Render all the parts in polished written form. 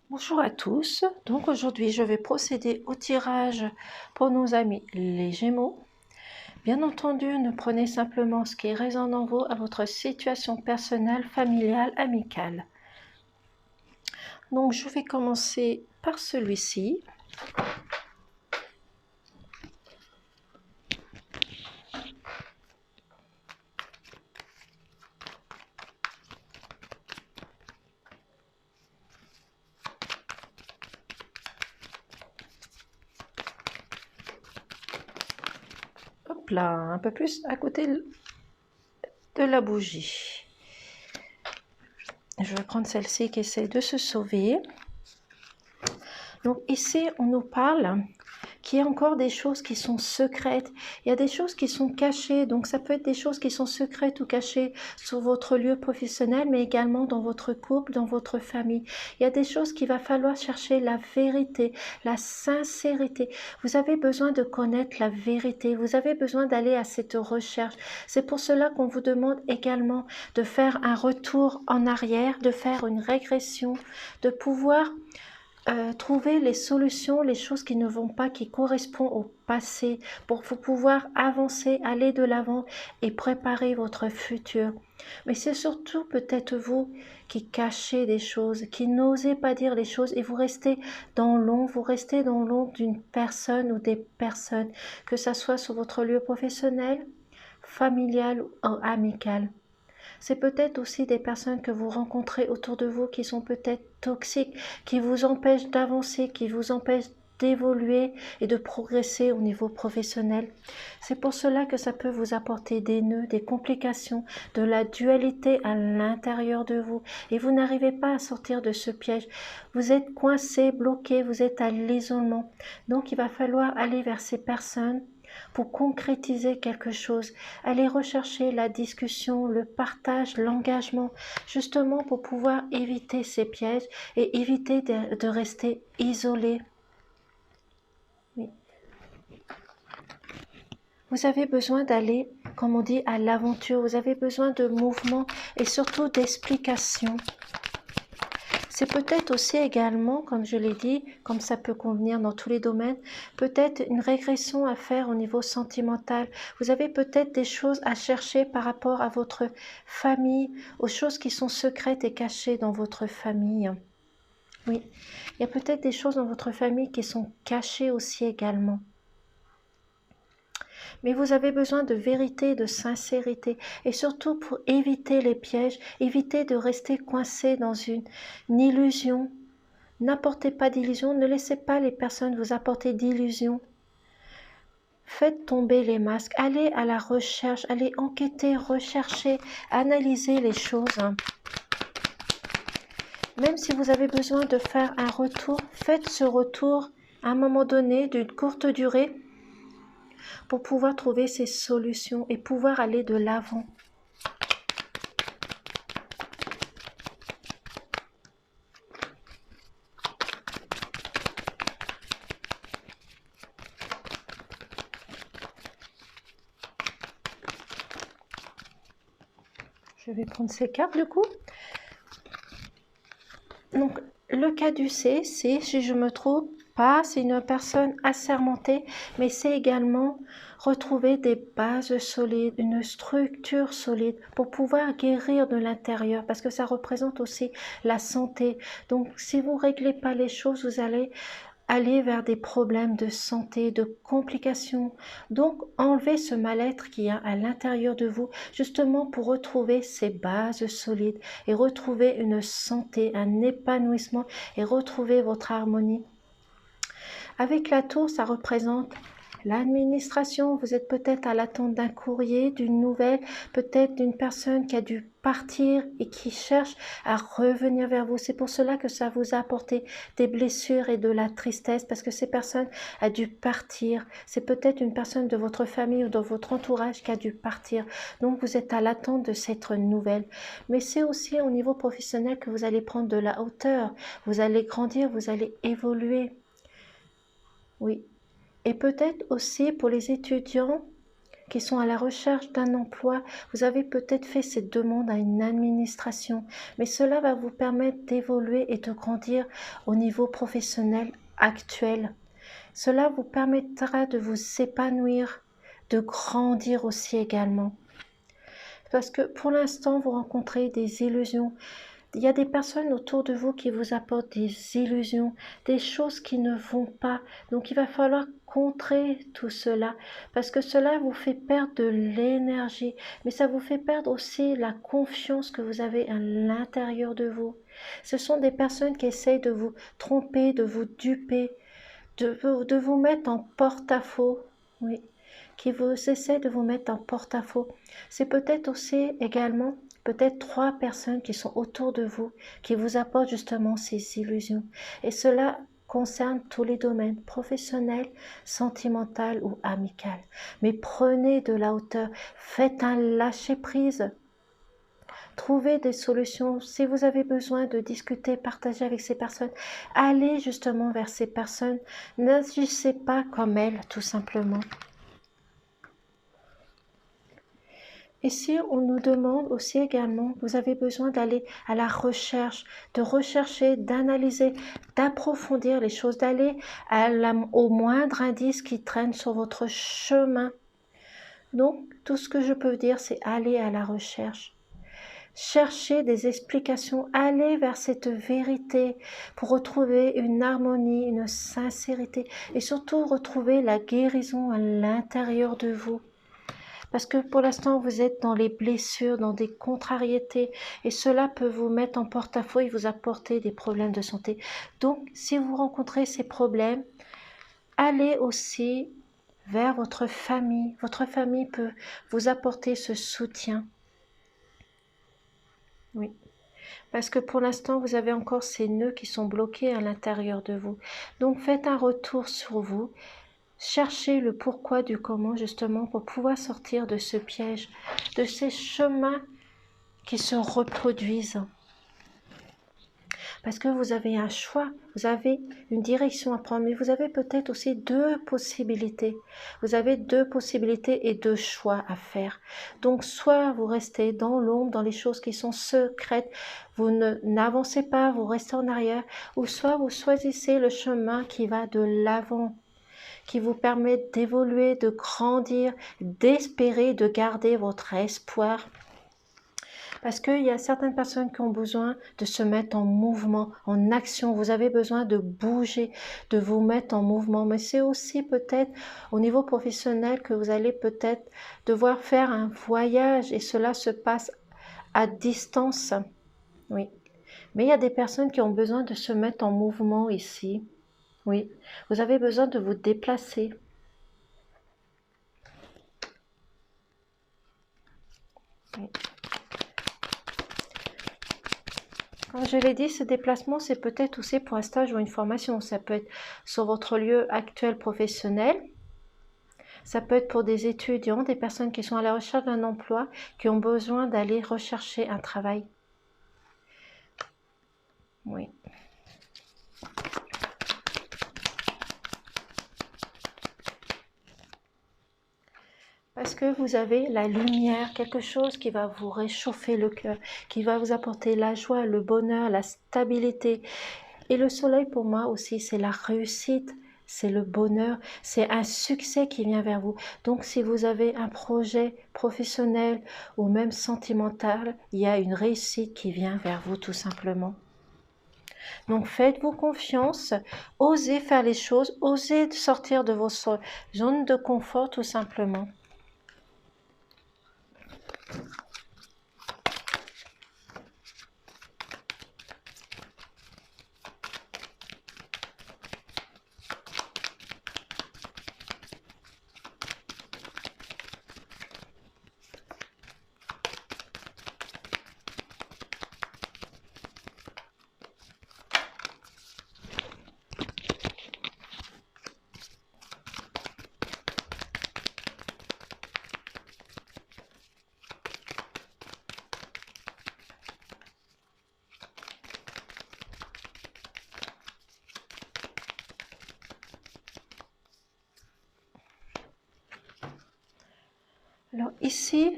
Bonjour à tous, donc aujourd'hui je vais procéder au tirage pour nos amis les Gémeaux. Bien entendu, ne prenez simplement ce qui résonne en vous à votre situation personnelle, familiale, amicale. Donc je vais commencer par celui-ci. Hop là, un peu plus à côté de la bougie. Je vais prendre celle-ci qui essaie de se sauver. Donc ici, on nous parle qu'il y a encore des choses qui sont secrètes. Il y a des choses qui sont cachées. Donc ça peut être des choses qui sont secrètes ou cachées sur votre lieu professionnel, mais également dans votre couple, dans votre famille. Il y a des choses qu'il va falloir chercher la vérité, la sincérité. Vous avez besoin de connaître la vérité. Vous avez besoin d'aller à cette recherche. C'est pour cela qu'on vous demande également de faire un retour en arrière, de faire une régression, de pouvoir trouver les solutions, les choses qui ne vont pas, qui correspondent au passé, pour vous pouvoir avancer, aller de l'avant et préparer votre futur. Mais c'est surtout peut-être vous qui cachez des choses, qui n'osez pas dire les choses et vous restez dans l'ombre, vous restez dans l'ombre d'une personne ou des personnes, que ce soit sur votre lieu professionnel, familial ou amical. C'est peut-être aussi des personnes que vous rencontrez autour de vous qui sont peut-être toxiques, qui vous empêchent d'avancer, qui vous empêchent d'évoluer et de progresser au niveau professionnel. C'est pour cela que ça peut vous apporter des nœuds, des complications, de la dualité à l'intérieur de vous et vous n'arrivez pas à sortir de ce piège. Vous êtes coincé, bloqué, vous êtes à l'isolement. Donc il va falloir aller vers ces personnes pour concrétiser quelque chose, aller rechercher la discussion, le partage, l'engagement, justement pour pouvoir éviter ces pièges et éviter de rester isolé. Oui. Vous avez besoin d'aller, comme on dit, à l'aventure, vous avez besoin de mouvement et surtout d'explications. C'est peut-être aussi également, comme je l'ai dit, comme ça peut convenir dans tous les domaines, peut-être une régression à faire au niveau sentimental. Vous avez peut-être des choses à chercher par rapport à votre famille, aux choses qui sont secrètes et cachées dans votre famille. Oui, il y a peut-être des choses dans votre famille qui sont cachées aussi également. Mais vous avez besoin de vérité, de sincérité et surtout pour éviter les pièges, éviter de rester coincé dans une illusion. N'apportez pas d'illusions, ne laissez pas les personnes vous apporter d'illusions. Faites tomber les masques, allez à la recherche, allez enquêter, rechercher, analyser les choses. Même si vous avez besoin de faire un retour, faites ce retour à un moment donné d'une courte durée pour pouvoir trouver ces solutions et pouvoir aller de l'avant. Je vais prendre ces cartes du coup. Donc, le caducé, c'est, si je me trompe pas, c'est une personne assermentée, mais c'est également retrouver des bases solides, une structure solide pour pouvoir guérir de l'intérieur, parce que ça représente aussi la santé. Donc, si vous ne réglez pas les choses, vous allez aller vers des problèmes de santé, de complications. Donc, enlevez ce mal-être qu'il y a à l'intérieur de vous, justement pour retrouver ces bases solides et retrouver une santé, un épanouissement et retrouver votre harmonie. Avec la tour, ça représente l'administration. Vous êtes peut-être à l'attente d'un courrier, d'une nouvelle, peut-être d'une personne qui a dû partir et qui cherche à revenir vers vous. C'est pour cela que ça vous a apporté des blessures et de la tristesse, parce que ces personnes a dû partir. C'est peut-être une personne de votre famille ou de votre entourage qui a dû partir. Donc vous êtes à l'attente de cette nouvelle. Mais c'est aussi au niveau professionnel que vous allez prendre de la hauteur. Vous allez grandir, vous allez évoluer. Oui. Et peut-être aussi pour les étudiants qui sont à la recherche d'un emploi. Vous avez peut-être fait cette demande à une administration, mais cela va vous permettre d'évoluer et de grandir au niveau professionnel actuel. Cela vous permettra de vous épanouir, de grandir aussi également. Parce que pour l'instant, vous rencontrez des illusions. Il y a des personnes autour de vous qui vous apportent des illusions, des choses qui ne vont pas. Donc il va falloir contrer tout cela, parce que cela vous fait perdre de l'énergie, mais ça vous fait perdre aussi la confiance que vous avez à l'intérieur de vous. Ce sont des personnes qui essayent de vous tromper, de vous duper, de vous mettre en porte-à-faux. Oui, qui vous essaie de vous mettre en porte-à-faux. C'est peut-être aussi également peut-être 3 personnes qui sont autour de vous, qui vous apportent justement ces illusions. Et cela concerne tous les domaines, professionnels, sentimental ou amical. Mais prenez de la hauteur, faites un lâcher-prise. Trouvez des solutions. Si vous avez besoin de discuter, partager avec ces personnes, allez justement vers ces personnes. N'agissez pas comme elles, tout simplement. Ici, on nous demande aussi également, vous avez besoin d'aller à la recherche, de rechercher, d'analyser, d'approfondir les choses, d'aller au moindre indice qui traîne sur votre chemin. Donc, tout ce que je peux dire, c'est aller à la recherche. Chercher des explications, aller vers cette vérité pour retrouver une harmonie, une sincérité et surtout retrouver la guérison à l'intérieur de vous. Parce que pour l'instant, vous êtes dans les blessures, dans des contrariétés, et cela peut vous mettre en porte-à-faux et vous apporter des problèmes de santé. Donc, si vous rencontrez ces problèmes, allez aussi vers votre famille. Votre famille peut vous apporter ce soutien. Oui. Parce que pour l'instant, vous avez encore ces nœuds qui sont bloqués à l'intérieur de vous. Donc, faites un retour sur vous. Cherchez le pourquoi du comment justement pour pouvoir sortir de ce piège, de ces chemins qui se reproduisent. Parce que vous avez un choix, vous avez une direction à prendre, mais vous avez peut-être aussi 2 possibilités. Vous avez 2 possibilités et 2 choix à faire. Donc soit vous restez dans l'ombre, dans les choses qui sont secrètes, vous n'avancez pas, vous restez en arrière, ou soit vous choisissez le chemin qui va de l'avant, qui vous permet d'évoluer, de grandir, d'espérer, de garder votre espoir. Parce qu'il y a certaines personnes qui ont besoin de se mettre en mouvement, en action. Vous avez besoin de bouger, de vous mettre en mouvement. Mais c'est aussi peut-être au niveau professionnel que vous allez peut-être devoir faire un voyage et cela se passe à distance. Oui. Mais il y a des personnes qui ont besoin de se mettre en mouvement ici. Oui, vous avez besoin de vous déplacer. Oui. Comme je l'ai dit, ce déplacement, c'est peut-être aussi pour un stage ou une formation. Ça peut être sur votre lieu actuel professionnel. Ça peut être pour des étudiants, des personnes qui sont à la recherche d'un emploi, qui ont besoin d'aller rechercher un travail. Oui. Parce que vous avez la lumière, quelque chose qui va vous réchauffer le cœur, qui va vous apporter la joie, le bonheur, la stabilité. Et le soleil pour moi aussi, c'est la réussite, c'est le bonheur, c'est un succès qui vient vers vous. Donc si vous avez un projet professionnel ou même sentimental, il y a une réussite qui vient vers vous tout simplement. Donc faites-vous confiance, osez faire les choses, osez sortir de vos zones de confort tout simplement. Alors ici,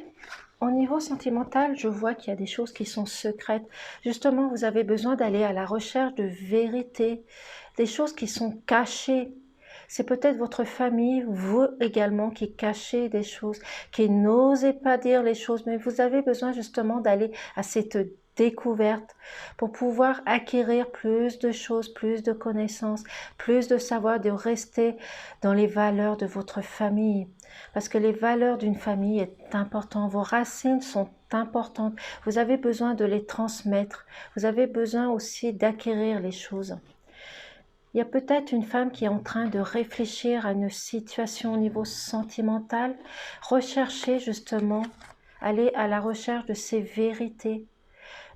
au niveau sentimental, je vois qu'il y a des choses qui sont secrètes. Justement, vous avez besoin d'aller à la recherche de vérité, des choses qui sont cachées. C'est peut-être votre famille, vous également, qui cachez des choses, qui n'osez pas dire les choses, mais vous avez besoin justement d'aller à cette découverte pour pouvoir acquérir plus de choses, plus de connaissances, plus de savoir, de rester dans les valeurs de votre famille. Parce que les valeurs d'une famille est important, vos racines sont importantes, vous avez besoin de les transmettre, vous avez besoin aussi d'acquérir les choses. Il y a peut-être une femme qui est en train de réfléchir à une situation au niveau sentimental, rechercher justement, aller à la recherche de ses vérités,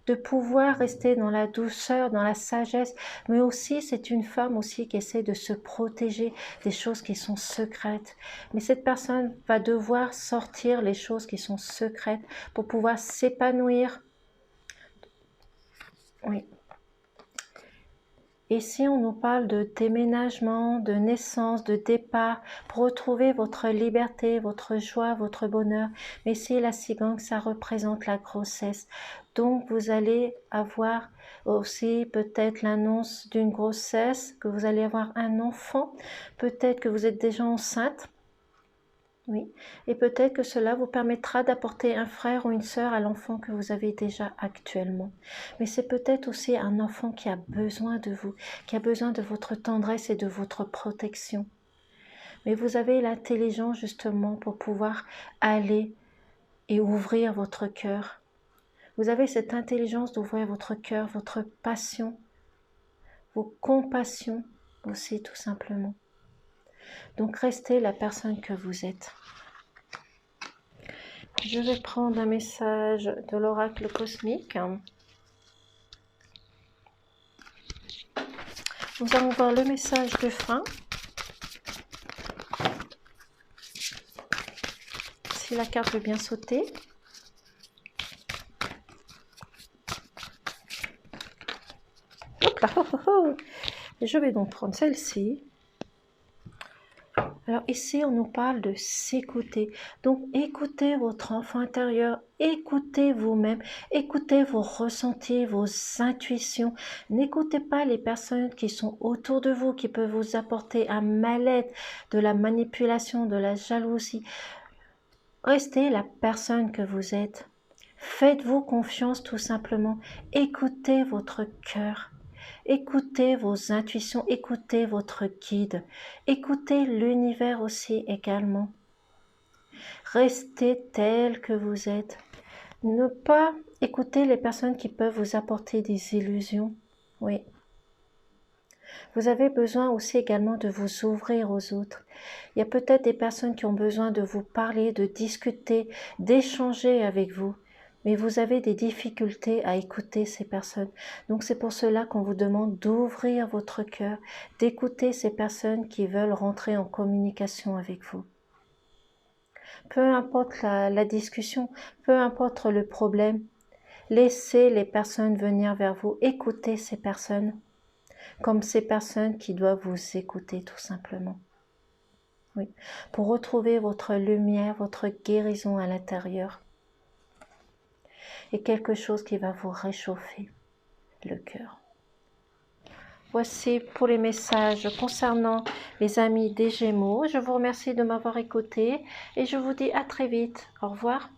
de pouvoir rester dans la douceur, dans la sagesse, mais aussi c'est une femme aussi qui essaie de se protéger des choses qui sont secrètes. Mais cette personne va devoir sortir les choses qui sont secrètes pour pouvoir s'épanouir. Oui. Ici, on nous parle de déménagement, de naissance, de départ, pour retrouver votre liberté, votre joie, votre bonheur. Mais ici, la cigogne, ça représente la grossesse. Donc, vous allez avoir aussi peut-être l'annonce d'une grossesse, que vous allez avoir un enfant. Peut-être que vous êtes déjà enceinte. Oui, et peut-être que cela vous permettra d'apporter un frère ou une sœur à l'enfant que vous avez déjà actuellement. Mais c'est peut-être aussi un enfant qui a besoin de vous, qui a besoin de votre tendresse et de votre protection. Mais vous avez l'intelligence justement pour pouvoir aller et ouvrir votre cœur. Vous avez cette intelligence d'ouvrir votre cœur, votre passion, vos compassions aussi tout simplement. Donc restez la personne que vous êtes. Je vais prendre un message de l'oracle cosmique. Nous allons voir le message de fin. Si la carte veut bien sauter. Hop là, oh, oh, oh. Je vais donc prendre celle-ci. Alors ici, on nous parle de s'écouter. Donc écoutez votre enfant intérieur, écoutez vous-même, écoutez vos ressentis, vos intuitions. N'écoutez pas les personnes qui sont autour de vous, qui peuvent vous apporter un mal-être, de la manipulation, de la jalousie. Restez la personne que vous êtes. Faites-vous confiance tout simplement. Écoutez votre cœur. Écoutez vos intuitions, écoutez votre guide, écoutez l'univers aussi également. Restez tel que vous êtes. Ne pas écouter les personnes qui peuvent vous apporter des illusions. Oui. Vous avez besoin aussi également de vous ouvrir aux autres. Il y a peut-être des personnes qui ont besoin de vous parler, de discuter, d'échanger avec vous. Mais vous avez des difficultés à écouter ces personnes. Donc c'est pour cela qu'on vous demande d'ouvrir votre cœur, d'écouter ces personnes qui veulent rentrer en communication avec vous. Peu importe la discussion, peu importe le problème, laissez les personnes venir vers vous, écoutez ces personnes, comme ces personnes qui doivent vous écouter tout simplement. Oui, pour retrouver votre lumière, votre guérison à l'intérieur. Et quelque chose qui va vous réchauffer le cœur. Voici pour les messages concernant les amis des Gémeaux. Je vous remercie de m'avoir écouté et je vous dis à très vite. Au revoir.